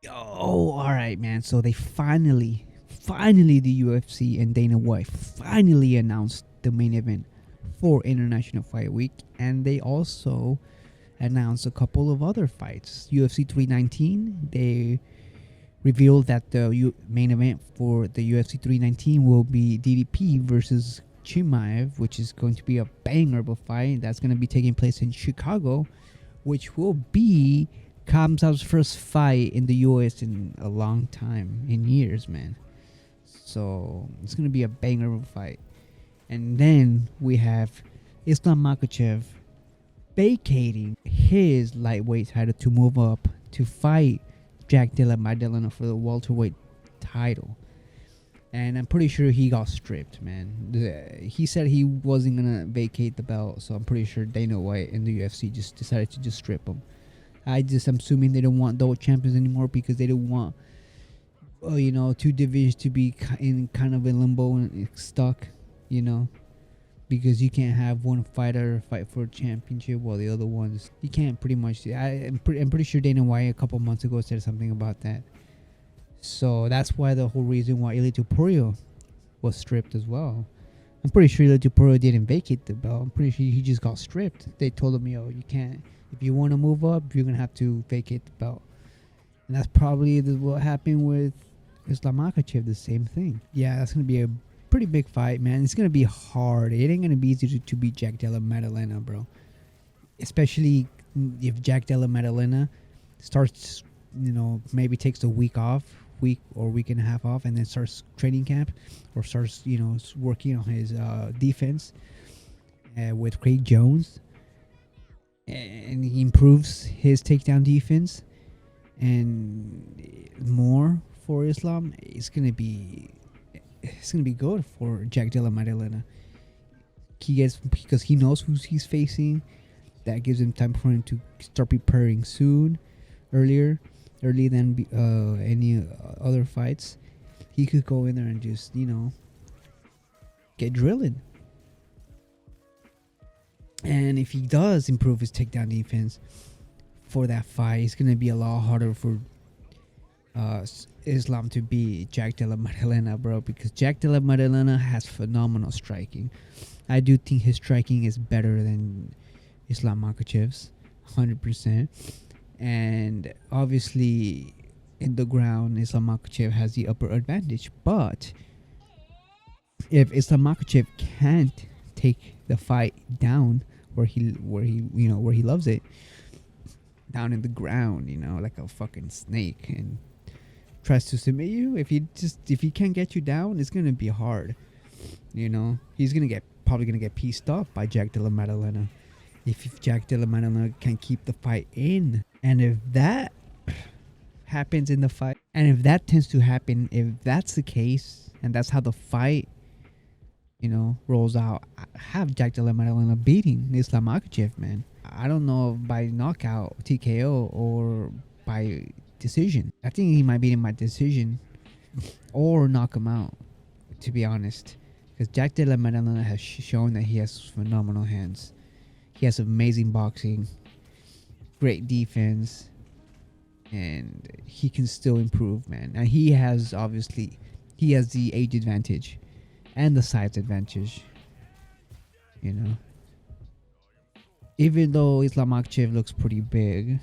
Oh, all right, man. So they finally, the UFC and Dana White finally announced the main event for International Fight Week, and they also announced a couple of other fights. UFC 319, they revealed that the main event for the UFC 319 will be DDP versus Chimaev, which is going to be a banger of a fight. That's going to be taking place in Chicago, which will be Khamzat's first fight in the US in a long time, in years, man. So it's going to be a banger of a fight. And then we have Islam Makhachev vacating his lightweight title to move up to fight Jack Della Maddalena for the welterweight title. And I'm pretty sure he got stripped, man. He said he wasn't gonna vacate the belt, so I'm pretty sure Dana White and the UFC just decided to just strip him. I'm assuming they don't want double champions anymore because they don't want, two divisions to be in kind of in limbo and stuck, you know, because you can't have one fighter fight for a championship while the other ones you can't pretty much. I'm pretty sure Dana White a couple months ago said something about that. So that's why the whole reason why Ili Topuria was stripped as well. I'm pretty sure Ili Topuria didn't vacate the belt. I'm pretty sure he just got stripped. They told him, yo, you can't. If you want to move up, you're going to have to vacate the belt. And that's probably what happened with Islam Makhachev, the same thing. Yeah, that's going to be a pretty big fight, man. It's going to be hard. It ain't going to be easy to beat Jack Della Maddalena, bro. Especially if Jack Della Maddalena starts, maybe takes a week or week and a half off, and then starts training camp or starts, working on his defense with Craig Jones, and he improves his takedown defense and more for Islam. It's gonna be good for Jack Della Maddalena. He gets because he knows who he's facing. That gives him time for him to start preparing earlier than any other fights. He could go in there and just get drilling. And if he does improve his takedown defense for that fight, it's gonna be a lot harder for Islam to beat Jack Della Maddalena, bro, because Jack Della Maddalena has phenomenal striking. I do think his striking is better than Islam Makhachev's, 100%. And obviously, in the ground, Islam Makhachev has the upper advantage. But if Islam Makhachev can't take the fight down where he loves it, down in the ground, like a fucking snake, and tries to submit you, if he can't get you down, it's gonna be hard. He's probably gonna get pieced off by Jack Della Maddalena. If Jack Della Maddalena can keep the fight in, and if that happens in the fight, and if that tends to happen, if that's the case, and that's how the fight, rolls out, I have Jack Della Maddalena beating Islam Makhachev, man. I don't know if by knockout, TKO, or by decision. I think he might beat him by decision or knock him out, to be honest, because Jack Della Maddalena has shown that he has phenomenal hands. He has amazing boxing, great defense, and he can still improve, man. And he has the age advantage and the size advantage. Even though Islam Makhachev looks pretty big,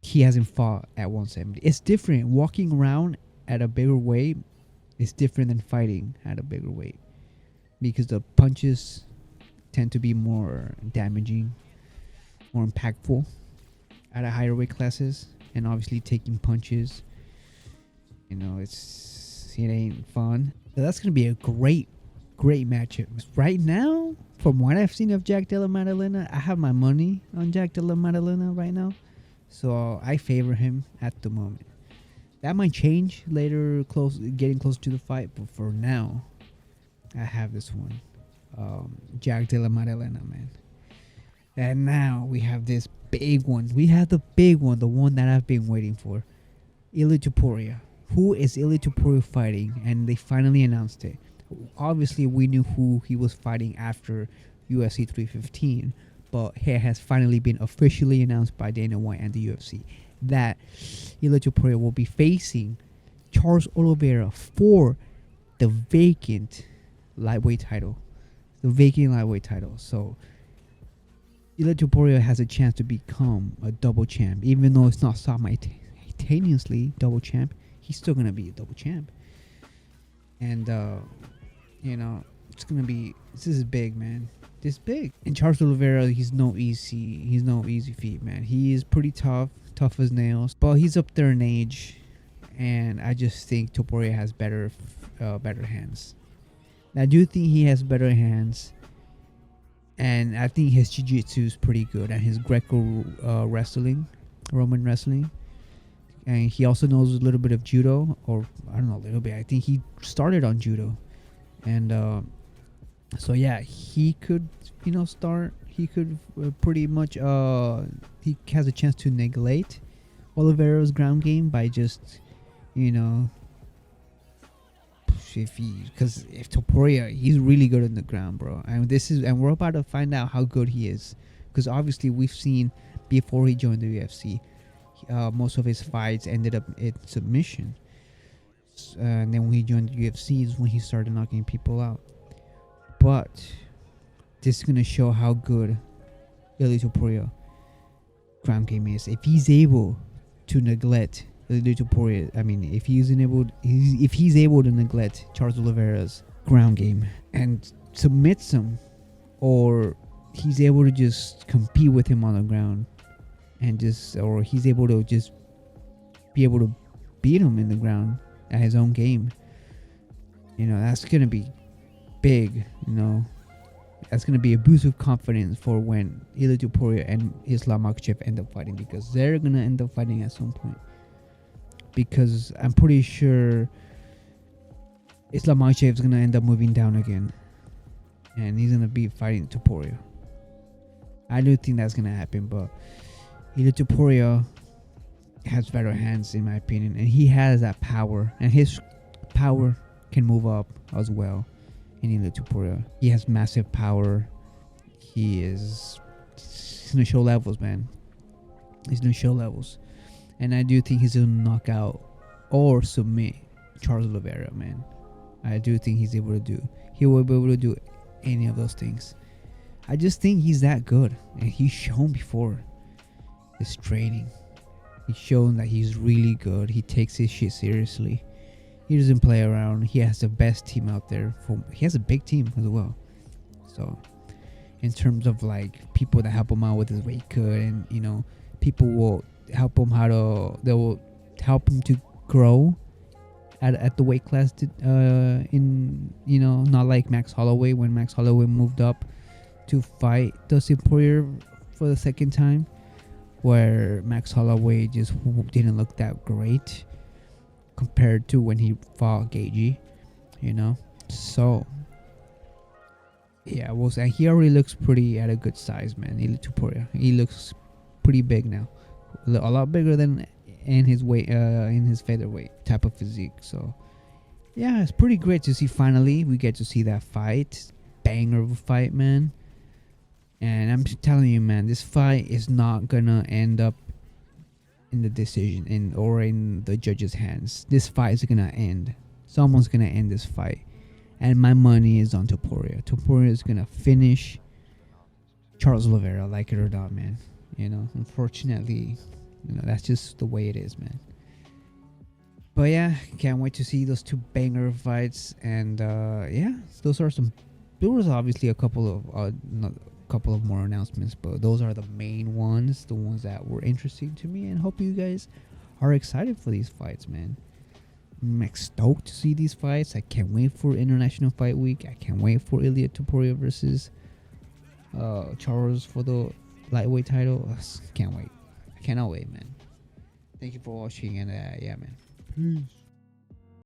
he hasn't fought at 170. It's different. Walking around at a bigger weight is different than fighting at a bigger weight, because the punches tend to be more damaging, more impactful at a higher weight classes. And obviously taking punches, it ain't fun. So that's gonna be a great matchup. Right now, from what I've seen of Jack Della Maddalena, I have my money on Jack Della Maddalena right now, so I favor him at the moment. That might change later, getting close to the fight, but for now, I have this one. Jack Della Maddalena, man. And now we have this big one. We have the big one, the one that I've been waiting for. Ili Topuria. Who is Ili Topuria fighting? And they finally announced it. Obviously, we knew who he was fighting after UFC 315, but it has finally been officially announced by Dana White and the UFC that Ilia Topuria will be facing Charles Oliveira for the vacant lightweight title. The vacant lightweight title. So Ilia Topuria has a chance to become a double champ. Even though it's not simultaneously double champ, he's still going to be a double champ. And, it's going to be... This is big, man. This big. And Charles Oliveira, he's no easy feat, man. He is pretty tough as nails. But he's up there in age. And I just think Topuria has better hands. I do think he has better hands. And I think his jiu-jitsu is pretty good. And his Greco wrestling, Roman wrestling. And he also knows a little bit of judo. Or, I don't know, a little bit. I think he started on judo. And so, yeah, he could, start. He could pretty much, he has a chance to neglect Oliveira's ground game by just, if Topuria, he's really good on the ground, bro. And we're about to find out how good he is. Because obviously we've seen before he joined the UFC, most of his fights ended up in submission. And then when he joined the UFC is when he started knocking people out. But this is going to show how good Ilia Topuria ground game is. If he's able to neglect Ilia Topuria, if he's able to neglect Charles Oliveira's ground game and submits him, or he's able to just compete with him on the ground or he's able to just be able to beat him in the ground at his own game, that's going to be big, That's going to be a boost of confidence for when Ilia Topuria and Islam Makhachev end up fighting, because they're going to end up fighting at some point. Because I'm pretty sure Islam Makhachev is going to end up moving down again. And he's going to be fighting Topuria. I do think that's going to happen, but Ilia Topuria has better hands, in my opinion. And he has that power. And his power can move up as well. In Ilia Topuria, he has massive power. He's gonna show levels, man. He's gonna show levels, and I do think he's gonna knock out or submit Charles Oliveira, man. I do think he will be able to do any of those things. I just think he's that good, and he's shown before his training. He's shown that he's really good. He takes his shit seriously. He doesn't play around. He has the best team out there. He has a big team as well. So, in terms of people that help him out with his weight cut, and people will help him they will help him to grow at the weight class. Not like Max Holloway, when Max Holloway moved up to fight Dustin Poirier for the second time, where Max Holloway just didn't look that great compared to when he fought Gagey, So, yeah, he already looks pretty at a good size, man. Ilia Topuria, he looks pretty big now, a lot bigger than in his weight, in his featherweight type of physique. So, yeah, it's pretty great to see. Finally, we get to see that fight, banger of a fight, man. And I'm telling you, man, this fight is not gonna end up in the decision or in the judge's hands. This fight is gonna end. Someone's gonna end this fight, and my money is on Topuria. Topuria is gonna finish Charles Oliveira, like it or not, man. Unfortunately, that's just the way it is, man. But yeah, can't wait to see those two banger fights. And those are there was obviously a couple of more announcements, but those are the main ones, the ones that were interesting to me, and hope you guys are excited for these fights, man. I'm stoked to see these fights. I can't wait for International Fight Week. I can't wait for Ilia Topuria versus Charles for the lightweight title. Can't wait. I cannot wait, man. Thank you for watching, and man. Peace.